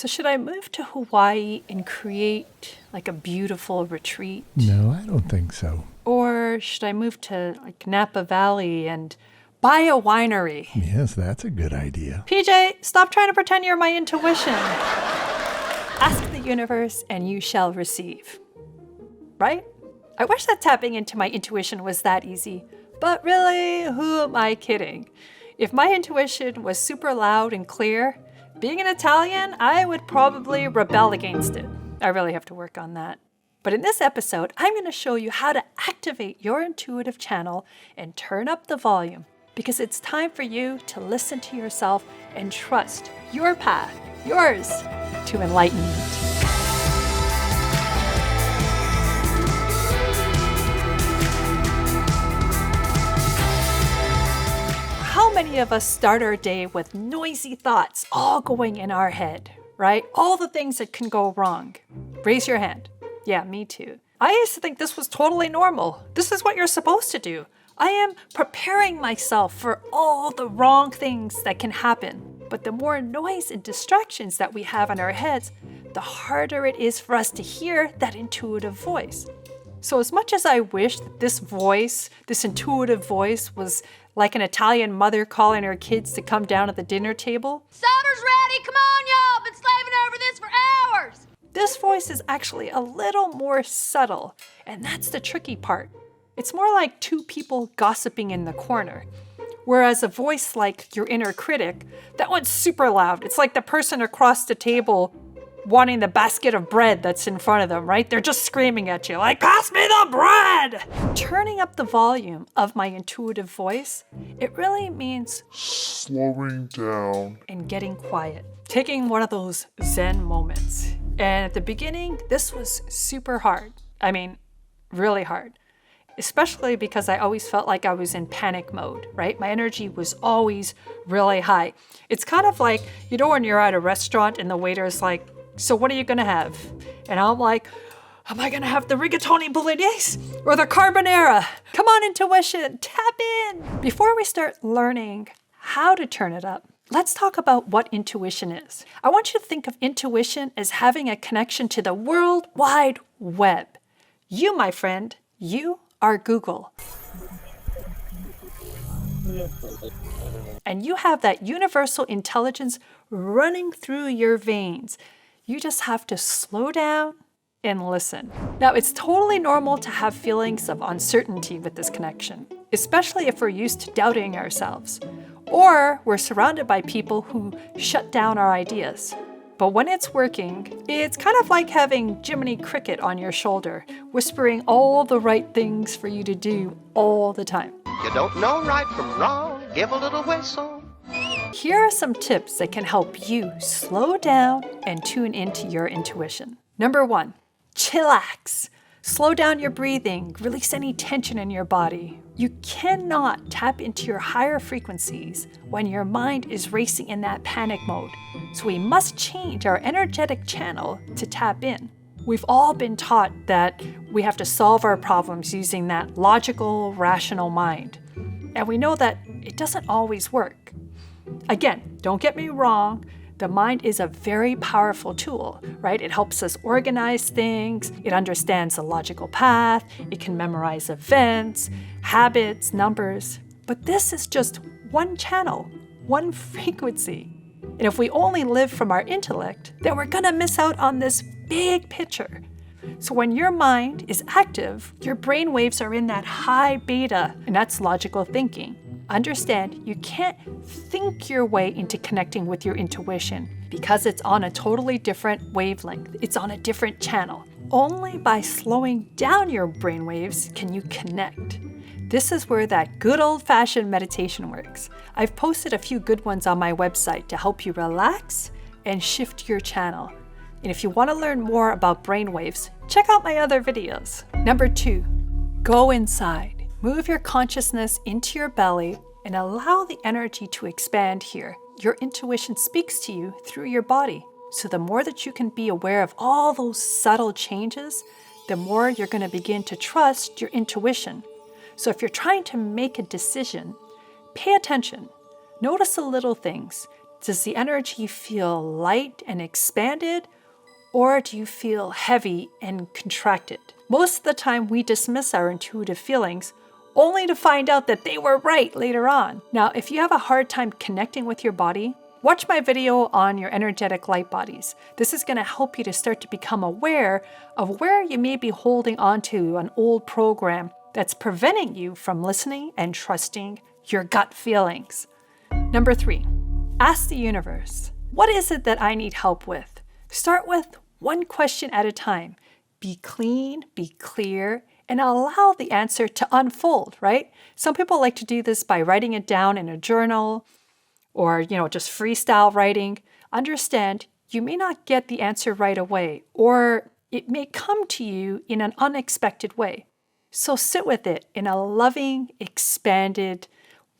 So should I move to Hawaii and create like a beautiful retreat? No, I don't think so. Or should I move to like Napa Valley and buy a winery? Yes, that's a good idea. PJ, stop trying to pretend you're my intuition. Ask the universe and you shall receive. Right? I wish that tapping into my intuition was that easy. But really, who am I kidding? If my intuition was super loud and clear, being an Italian, I would probably rebel against it. I really have to work on that. But in this episode, I'm going to show you how to activate your intuitive channel and turn up the volume, because it's time for you to listen to yourself and trust your path, yours, to enlightenment. How many of us start our day with noisy thoughts all going in our head, right? All the things that can go wrong. Raise your hand. Yeah, me too. I used to think this was totally normal. This is what you're supposed to do. I am preparing myself for all the wrong things that can happen. But the more noise and distractions that we have in our heads, the harder it is for us to hear that intuitive voice. So as much as I wish that this voice, this intuitive voice, was like an Italian mother calling her kids to come down at the dinner table. Supper's ready, come on y'all, been slaving over this for hours. This voice is actually a little more subtle, and that's the tricky part. It's more like two people gossiping in the corner. Whereas a voice like your inner critic, that one's super loud. It's like the person across the table wanting the basket of bread that's in front of them, right? They're just screaming at you, like, pass me the bread! Turning up the volume of my intuitive voice, it really means slowing down and getting quiet. Taking one of those Zen moments. And at the beginning, this was super hard. I mean, really hard. Especially because I always felt like I was in panic mode, right? My energy was always really high. It's kind of like, you know, when you're at a restaurant and the waiter's like, so what are you gonna have? And I'm like, am I gonna have the rigatoni bolognese or the carbonara? Come on, intuition, tap in. Before we start learning how to turn it up, let's talk about what intuition is. I want you to think of intuition as having a connection to the World Wide Web. You, my friend, you are Google. And you have that universal intelligence running through your veins. You just have to slow down and listen. Now, it's totally normal to have feelings of uncertainty with this connection, especially if we're used to doubting ourselves, or we're surrounded by people who shut down our ideas. But when it's working, it's kind of like having Jiminy Cricket on your shoulder, whispering all the right things for you to do all the time. You don't know right from wrong, give a little whistle. Here are some tips that can help you slow down and tune into your intuition. Number 1, chillax. Slow down your breathing, release any tension in your body. You cannot tap into your higher frequencies when your mind is racing in that panic mode. So we must change our energetic channel to tap in. We've all been taught that we have to solve our problems using that logical, rational mind. And we know that it doesn't always work. Again, don't get me wrong, the mind is a very powerful tool, right? It helps us organize things, it understands the logical path, it can memorize events, habits, numbers. But this is just one channel, one frequency. And if we only live from our intellect, then we're gonna miss out on this big picture. So when your mind is active, your brain waves are in that high beta, and that's logical thinking. Understand, you can't think your way into connecting with your intuition because it's on a totally different wavelength. It's on a different channel. Only by slowing down your brain waves can you connect. This is where that good old-fashioned meditation works. I've posted a few good ones on my website to help you relax and shift your channel. And if you want to learn more about brainwaves, check out my other videos. Number 2, go inside. Move your consciousness into your belly and allow the energy to expand here. Your intuition speaks to you through your body. So the more that you can be aware of all those subtle changes, the more you're going to begin to trust your intuition. So if you're trying to make a decision, pay attention. Notice the little things. Does the energy feel light and expanded, or do you feel heavy and contracted? Most of the time, we dismiss our intuitive feelings only to find out that they were right later on. Now, if you have a hard time connecting with your body, watch my video on your energetic light bodies. This is going to help you to start to become aware of where you may be holding onto an old program that's preventing you from listening and trusting your gut feelings. Number 3, ask the universe, what is it that I need help with? Start with one question at a time. Be clean, be clear, and allow the answer to unfold, right? Some people like to do this by writing it down in a journal or, just freestyle writing. Understand, you may not get the answer right away, or it may come to you in an unexpected way. So sit with it in a loving, expanded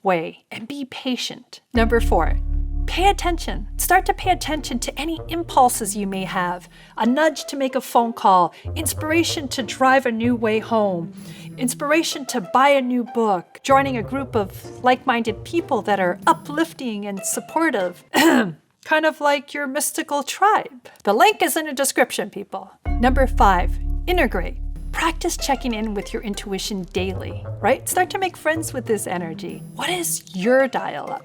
way and be patient. Number 4, pay attention. Start to pay attention to any impulses you may have. A nudge to make a phone call, inspiration to drive a new way home, inspiration to buy a new book, joining a group of like-minded people that are uplifting and supportive. Kind of like your mystical tribe. The link is in the description, people. Number 5, integrate. Practice checking in with your intuition daily, right? Start to make friends with this energy. What is your dial-up?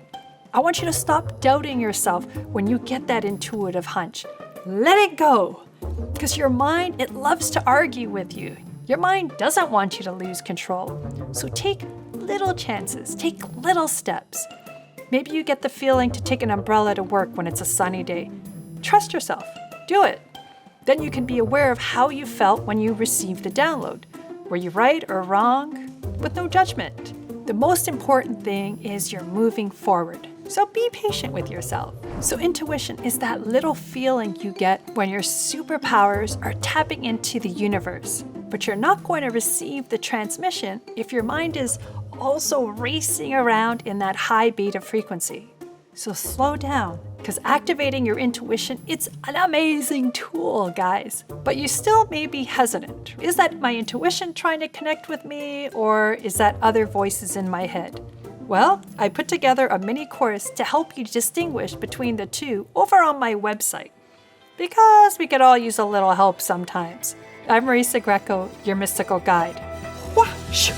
I want you to stop doubting yourself when you get that intuitive hunch. Let it go, because your mind, it loves to argue with you. Your mind doesn't want you to lose control. So take little chances, take little steps. Maybe you get the feeling to take an umbrella to work when it's a sunny day. Trust yourself, do it. Then you can be aware of how you felt when you received the download. Were you right or wrong? With no judgment. The most important thing is you're moving forward. So be patient with yourself. So intuition is that little feeling you get when your superpowers are tapping into the universe. But you're not going to receive the transmission if your mind is also racing around in that high beta frequency. So slow down, because activating your intuition, it's an amazing tool, guys. But you still may be hesitant. Is that my intuition trying to connect with me, or is that other voices in my head? Well, I put together a mini course to help you distinguish between the two over on my website, because we could all use a little help sometimes. I'm Marisa Grieco, your mystical guide. Whoosh!